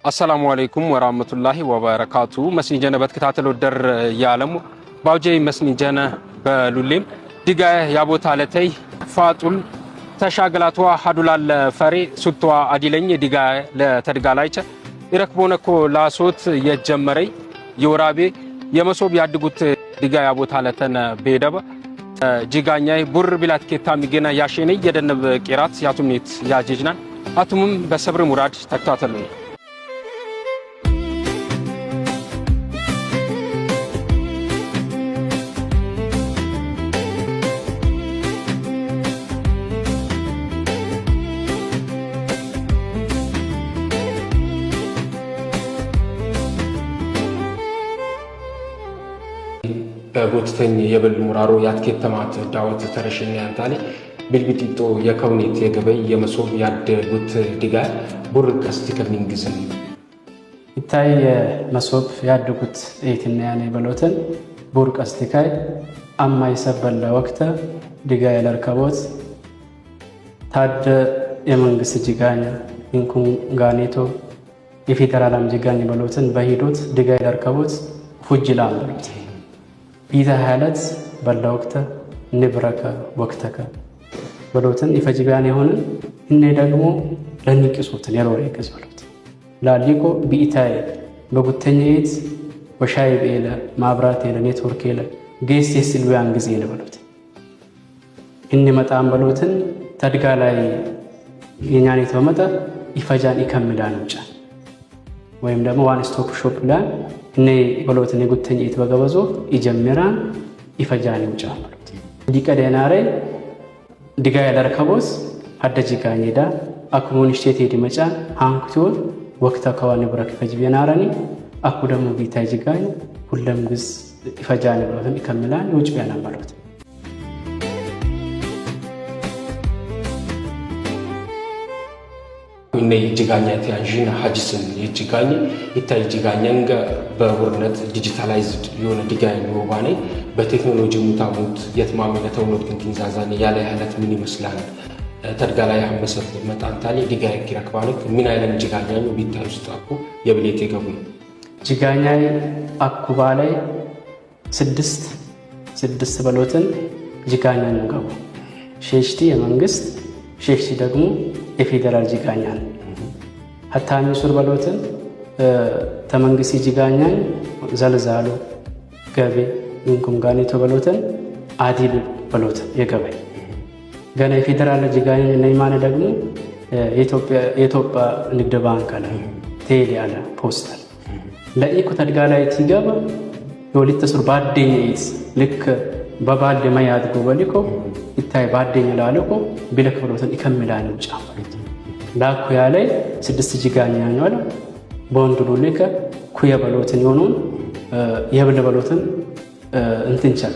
አሰላሙ አለይኩም ወራህመቱላሂ ወበረካቱ መስኒጀነ በተከታተለው ደር ያለሙ ባውጄ መስኒጀነ በሉሌም ዲጋ ያቦታ ለተይ ፋጡል ተሻገላቷ ሐዱላል ፈሬ ሱቷ አዲለኝ ዲጋ ለተድጋላይቸ ይረክቦነኮ ላሶት የጀመረይ የወራቤ የመሶብ ያድጉት ዲጋ ያቦታ ለተነ ቤደበ ጂጋኛይ ቡር ቢላት ኬታ ሚገና ያሸነይ የደነብ ቂራት ያቱምኔት ያጅጅናን አቱምም በሰብር ሙራድ ተከታተሉ በጎትተኝ የበል ሙራሮ ያትኬት ተማት ዳውት ተረሽኛ ያንታሊ ቢልቢቲጦ የከውኔት የገበይ የመሶብ ያደጉት ዲጋ ቡር ቀስቲ ከሚንግዝም ይታይ የመሶብ ያደጉት እይትና ያኔ በሎተን ቡር ቀስቲ ካይ አማ ይሰበለ ወቅተ ዲጋ ያለርከቦት ታደ የመንግስት ጂጋኝ እንኩን ጋኔቶ የፌደራላም ጂጋኝ በሎተን በሂዶት ዲጋ ያለርከቦት ፉጅላም በሎት ቢታ ሐለት በላ ወቅተ ንብረከ ወቅተከ በሎትን ይፈጅጋን የሆነ እኔ ደግሞ ለንቂሱትን የሮሬ ከዝበሉት ላሊቆ ቢኢታይ በጉተኛይት ወሻይ ቤለ ማብራት የለ ኔትወርክ የለ ጌስ የስልዋን ጊዜ ለበሉት እኔ መጣም በሎትን ተድጋ ላይ የኛኔት በመጣ ይፈጃን ይከምዳን ውጫ ወይም ደግሞ ዋን ስቶፕ ሾፕ ላይ እኔ በሎትን የጉተኛይት በገበዞ ይጀምራን ይፈጃን ውጫ ማለት ዲቀደናሬ ዲጋ ያለርከቦስ አደጅጋኝዳ አኩሙኒስቴት ዲመጫ አንኩቶን ወቅታ ከዋን ብረክ ፈጅቢናራኒ አኩ ደግሞ ቢታይ ጅጋኝ ሁሉም ግዝ ይፈጃን ብሎትም ይከምላን ውጭ ቢያና ማለት እኔ ጅጋኛ ያንጂና ሐጅስን ይጅጋኝ ይታይ ጅጋኛንጋ በወርነት ዲጂታላይዝድ የሆነ ዲጋኝ ወባኔ በቴክኖሎጂ ሙታሙት የትማመነ ተውሎት ክንቲንዛዛኔ ያለ ያለት ምን ይመስላል ተድጋላይ አመሰት መጣንታሊ ዲጋይ ኪራክባልክ ምን አይለም ጅጋኛው ቢታይ ውስጥ አኩ የብሌት የገቡ ጅጋኛይ አኩ ባላይ ስድስት በሎትን ጅጋኛን ገቡ ሼሽቲ የመንግስት ሼሽቲ ደግሞ የፌደራል ጂጋኛን ሀታሚ ሱር በሎትን ተመንግስት ጂጋኛን ዘልዛሉ ገቤ እንኩም ጋኔቶ በሎትን አዲብ በሎትን የገበይ ገና የፌደራል ጂጋኛን ነይማነ ደግሞ የኢትዮጵያ ንግድ ባንክ አለ ቴሌ አለ ፖስታል ለኢኮ ተድጋ ላይ ትገባ የወሊት ተሱር ባደኝት ልክ በባልደ ማያድጎ በሊኮ ይታይ ባደኝ ላለኮ ቢለክ በሎትን ይከምላን ውጫ ማለት ላኩ ያለ 6 ጂጋኛ ነው አለ ቦንድሉ ልከ ኩየ በሎትን የሆነውን የብል በሎትን እንትንቻል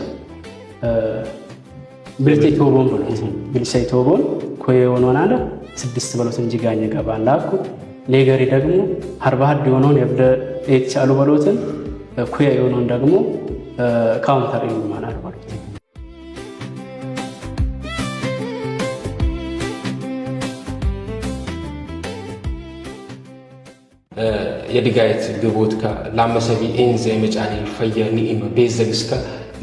ብልቴቶ ቦን በሎትን ብልሳይቶ ቦን ኩየ የሆነውን አለ 6 በሎትን ጂጋኛ ገባን ላኩ ሌገሪ ደግሞ 41 የሆነውን የብል ኤቻሉ በሎትን ኩየ የሆነውን ደግሞ ካውንተር ይማናል ማለት የዲጋይት ግቦት ከላመሰቢ ኤንዘ የመጫኔ ፈየኒ ቤዘግስከ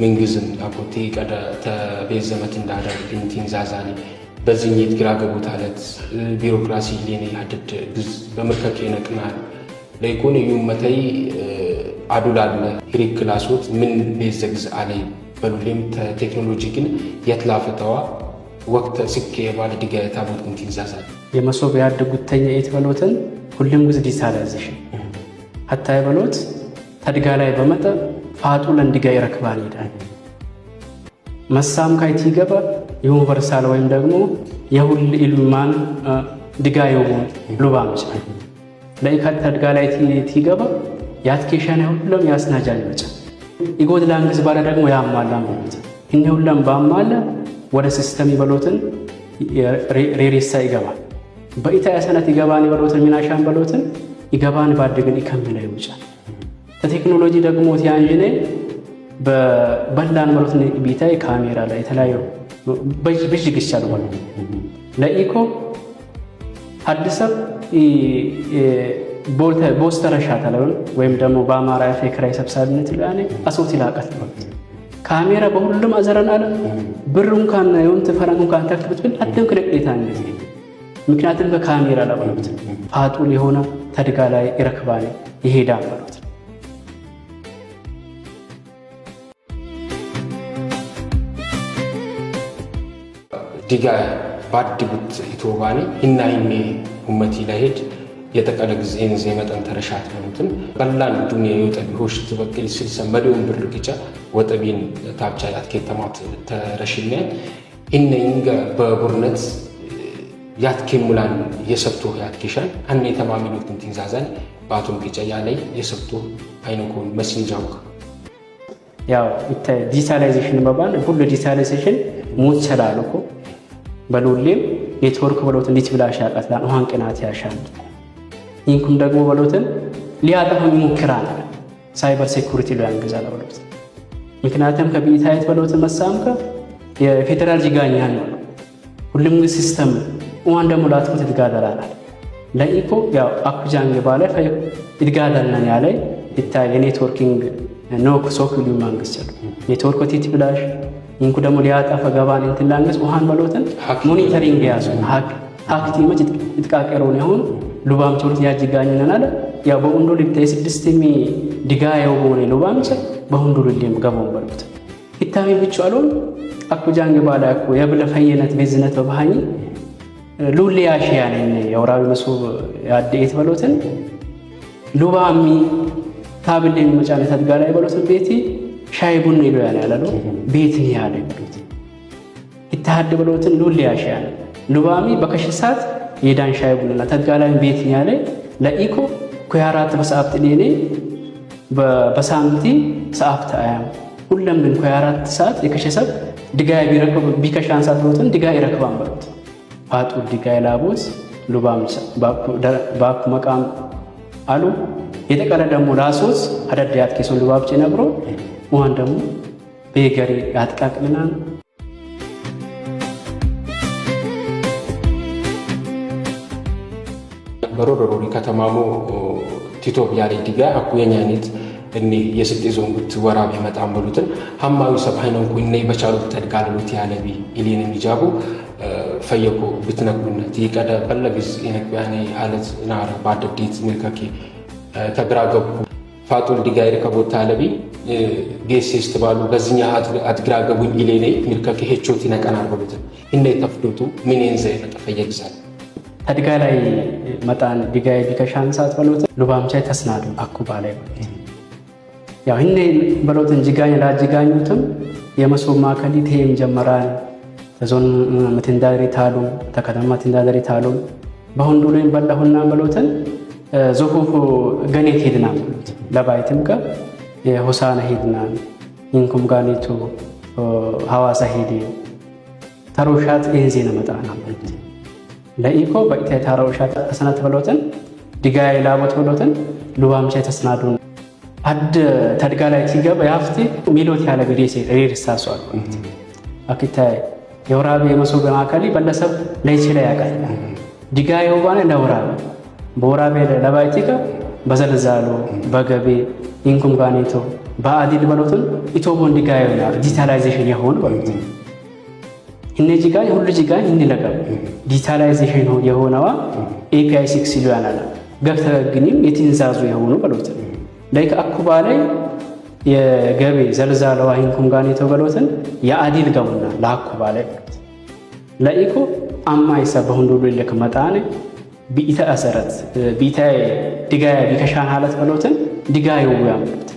ምንግዝም አቆቴ ቀደ ተቤዘመት እንዳደር ቢንቲንዛዛኒ በዚህኛት ግራ ገቦት አለት ቢሮክራሲ ሌኔ ያድድ ግዝ በመርከክ የነቅናል ለኢኮኖሚ መተይ አዱላለ ሂሪክ ክላሶት ምን ቤዘግዝ አለይ በሉሌም ቴክኖሎጂ ግን የትላፈተዋ ወቅት ስኬ ባለ ዲጋይት አቦት ምንቲንዛዛኒ የመሶብ ያድጉት ተኛይት በሎትን ሁሉም ግዝ ዲጂታላይዜሽን ሀታ ይበሎት ተድጋ ላይ በመጣ ፋጡ ለንዲጋ ይረክባል ይላል መሳም ካይቲ ገባ ዩኒቨርሳል ወይም ደግሞ የሁሉ ኢሉማን ዲጋ ይሁን ሉባምጭ ለኢካት ተድጋ ላይ ትገባ ያትኬሻና ሁሉም ያስናጃል ይመጣ ይጎድላን ግዝ ባለ ደግሞ ያማላ ማለት እነ ሁሉም ባማላ ወደ ሲስተም ይበሎትን ሬሬሳ ይገባል በኢታ ያሰናት ይገባን ይበሎትን ሚናሻን በሎትን ይገባን ባድግን ይከምላ ይውጫል ቴክኖሎጂ ደግሞ ያንጂኔ በበላን በሎትን ቢታይ ካሜራ ላይ የተለያዩ በጅግ ይቻላል ማለት ለኢኮ ሐዲሰብ ቦስተረሻ ተለውን ወይም ደግሞ በአማራ የክራይ ሰብሳቢነት ይላል አሶት ይላቀት ካሜራ በሁሉም አዘረን አለ ብሩን ካን የወንት ፈረንኩን ካን ተክብት ብል አደም ክለቅሌታ እንዴ ምክንያቱም በካሜራ ለባሉት ፋጡል የሆነ ተድጋ ላይ ይረክባል ይሄዳል ማለት ዲጋ ባድጉት ኢትዮባኒ እና ይኔ ኡመቲ ለሄድ የተቀለ ጊዜን ዘመጠን ተረሻት ነውትን በላን ዱንያ ይወጣ ቢሆሽ ተበቀል ሲልሰም መዲውን ብር ግጫ ወጠቢን ታብቻላት ከተማት ተረሽነ ኢነንጋ በቡርነት ያትከሙላን የሰብቶ ያትከሻል አኔ ተማሚሉት እንቲዛዛን ባቱም ግጫ ያለይ የሰብቶ አይነኮን መስንጃው ያው ዲጂታላይዜሽን ባባል ሁሉ ዲጂታላይዜሽን ሞት ሰላልኮ በሉልም ኔትወርክ ብሎት እንዴት ብላሽ ያቀጥላል ውሃን ቅናት ያሻል ይንኩም ደግሞ ብሎትን ሊያጠፋ ይሞክራል ሳይበር ሴኩሪቲ ላይ አንገዛለ ብሎት ምክንያቱም ከቢታይት ብሎት መሳምከ የፌደራል ጂጋኛ ነው ሁሉም ሲስተም ዋን ደግሞ ላትኩት ይጋዳላል ለኢኮ ያው አኩጃንግ ባለ ፈይ ይጋዳልና ያለ ይታይ የኔትወርኪንግ ኖክ ሶኩሊ መንግስት ኔትወርክ ቲቲ ብላሽ ይንኩ ደግሞ ሊያጠፋ ገባን እንትላንገስ ውሃን ብሎትን ሞኒተሪንግ ያዙ ሀክቲ መጭ ይጥቃቀረው ነው ሉባም ቾርት ያጅጋኝና አለ ያው በወንዶ ልታይ ስድስተሚ ዲጋያው ሆነ ሉባም ሰ በወንዶ ልለም ገባው በሉት ይታሚ ብቻ አሉን አኩጃንግ ባላ እኮ የብለፈየነት ቢዝነስ በባህኝ ሉሊ ያሽያ ነኝ የወራዊ መስው ያደይት በሉትን ሉባሚ ታብል የሚመጫነት አድጋላይ በሉትን ቤቲ ሻይ ቡና ይሉ ያላሉ ቤት ያለ በሉት ይታሐድ በሉትን ሉሊ ያሽያ ሉባሚ በከሽሳት የዳን ሻይ ቡና ተጋላን ቤት ያለ ለኢኮ ኮያራት በሰዓት ዲኔ በሳምንቲ ሰዓት አያም ሁሉም ግን ኮያራት ሰዓት የከሸሰብ ድጋይ ቢረከብ ቢከሻን ሰዓት ወጥን ድጋይ ይረከባን በሉት ፋጡ ድጋይ ላቦስ ሉባም ባኩ መቃም አሉ የተቀረ ደግሞ ራሶስ አዳዳያት ከሶ ሉባብጭ ነብሮ ወን ደግሞ በየገሪ ያጥቃቅልናል በሮዶሮሪ ከተማሙ ቲቶ ያለ ዲጋ አኩየኛኒት እኔ የስጤ ዞንጉት ወራብ የመጣም በሉትን ሐማዊ ሰብሃይነን ኩኔ በቻሉት ተድጋሉት ያለቢ ኢሊን የሚጃቡ ፈየቁ ብትነቁነት ይቀደ በለግዝ ይነቅያኔ ሐለት ናራ ባደዲት ምልከኪ ተግራገቡ ፋጡል ዲጋይር ከቦታ አለቢ ጌሴስት ባሉ በዚህኛ አትግራገቡ ኢሊኔ ምልከኪ ሄቾት ይነቀናል በሉትን እንደ ተፍዶቱ ምን እንዘ ተፈየግዛል ተድጋ ላይ መጣን ዲጋይ ቢከሻን ሰዓት በሉት ሉባምቻይ ተስናዱ አኩባላይ ያው እኔ በሉትን ጂጋኝ ላጂጋኙትም የመሶብ ማከሊ ተየም ጀመራል ተዞን ምትንዳሪ ታሉ ተከተማ ትንዳሪ ታሉ በሁንዱ ላይ በላሁና በሉትን ዞፉፉ ገኔት ሄድና በሉት ለባይትም ከ የሆሳና ሄድና እንኩም ጋኔቱ ሐዋሳ ሄዲ ተሮሻት እንዚና መጣና በሉት ለኢኮ በኢታይ ታሮሻት ተሰናት በሉትን ዲጋይ ላቦት በሉትን ሉባምቻይ ተስናዱ አድ ተድጋ ላይ ሲገባ ያፍቲ ሚሎት ያለ ገዴሴ ሬርሳሷል አክታይ የወራብ የመሶብ ማከሊ በለሰብ ለይችላ ያቀል ዲጋይ ወባነ ለወራብ በወራብ ለባይቲካ በዘልዛሎ በገቤ ኢንኩም ጋኔቶ በአዲል በሉትን ኢቶቦን ዲጋይ ነው ዲጂታላይዜሽን የሆነ በሉት እነጂ ጋር ሁሉ ጂጋይ እንለቀም ዲጂታላይዜሽን የሆነዋ API 6 ይሏናል ገብተግኒም የትንዛዙ የሆኑ በሉት ላይክ አኩባላይ የገቤ ዘልዛለው አይንኩም ጋኔቶ በሉትን የአዲል ገቡና ለአኩባላይ ለኢኮ አማይሰ በሁንዱ ለክ መጣነ ቢኢታ አሰረት ቢታ ዲጋይ ቢከሻን ሐለት በሉትን ዲጋዩ ያምጡት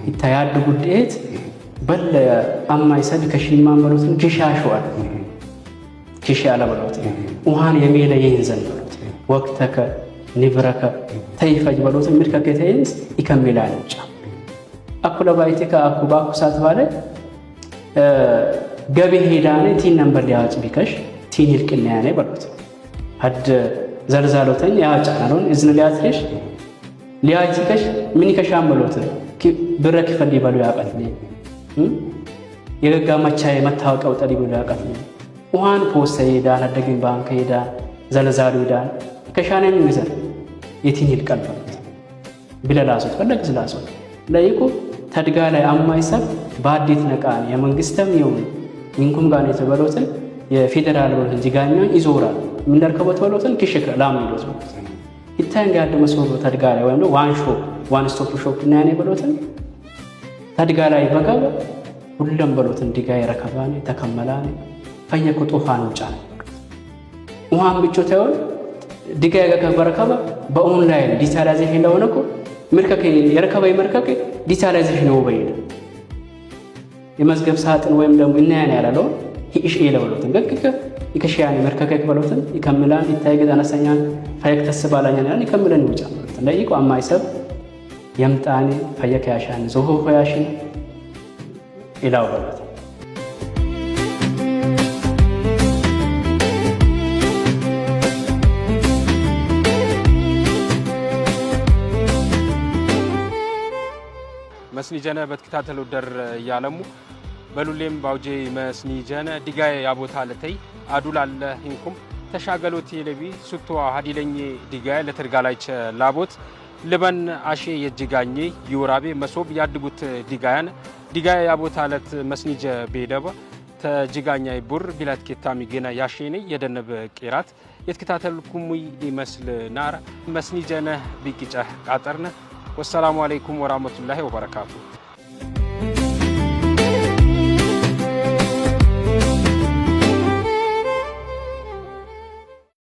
ይታያድ ጉዴት በለ አማይሰ ቢከሽማን በሉትን ግሻሽዋል ግሻላ በሉትን ውሃን የሚለ ይንዘን በሉትን ወቅተከ ንብረከ ተይፈጅ በሉትን ምርከከተይንስ ይከምላል ጫ አኩለ ባይቲካ አኩባኩ ሳት ባለ ገቢ ሄዳኔ ቲን ነምበር ሊያጭ ቢከሽ ቲን ይልቅና ያኔ በሉት አድ ዘልዛሎተኝ ያጫናውን እዝነ ሊያጥሽ ሊያጭከሽ ምን ይከሻም በሉት ብረክ ይፈልይ ባሉ ያቀጥልኝ የገጋ መቻይ መታወቀው ጠሪ ብሎ ያቀጥልኝ ውሃን ፖስተይዳን አደግን ባንክ ሄዳን ዘለዛሉ ሄዳን ከሻነኝ ምዘር የትኝል ቀልፈት ብለላሶት ፈለግ ዝላሶት ለይኩ ተድጋ ላይ አማይሰብ ባዲት ነቃን የመንግስተም ይሁን እንኩም ጋር የተበሉትን የፌደራል ወልት ዲጋኛን ይዞራል ምን ደርከበት በሉትን ክሽከ ላም ይሉት ይታን ጋር ደመሰው ተድጋ ላይ ወይም ዋን ስቶፕ ሾፕ እና ያኔ በሉትን ተድጋ ላይ በጋበ ሁሉም በሉትን ዲጋ ይረከባኔ ተከመላኔ ፈየኩ ጦፋን ውጫን ውሃን ብቻ ታዩን ዲጋ ያገከበረከባ በኦንላይን ዲጂታላይዜሽን ለሆነኩ ምርከከ የረከባይ መርከከ ዲጂታላይዜሽን ነው በይደ የመዝገብ ሳጥን ወይም ደግሞ እና ያን ያላለው ይሽ ይለበሉትን ገከከ ይከሽያን መርከከ ከበሉትን ይከምላን ይታይገ አነሰኛን ፈየክ ተስባላኛን ያን ይከምለን ውጫን ለይቆ አማይሰብ የምጣኔ ፈየከ ያሻን ዘሆ ፈያሽን ኢላው በሉት መስኒ ጀነ በትከታተሉ ደር ያለሙ በሉሌም ባውጄ መስኒ ጀነ ዲጋይ ያቦታ ለተይ አዱላለ እንኩም ተሻገሎት ይለቢ ሱቶ ሀዲለኝ ዲጋይ ለተርጋላይቸ ላቦት ልበን አሼ የጅጋኝ ይወራቤ መሶብ ያድጉት ዲጋያን ዲጋይ ያቦታ ለት መስኒ ጀ ቤደባ ተጅጋኛይ ቡር ቢላት ከታሚ ገና ያሼኔ የደነብ ቄራት የትከታተልኩም ይመስል ናራ መስኒ ጀነ ቢቂጫ ቃጠርነ والسلام عليكم ورحمة الله وبركاته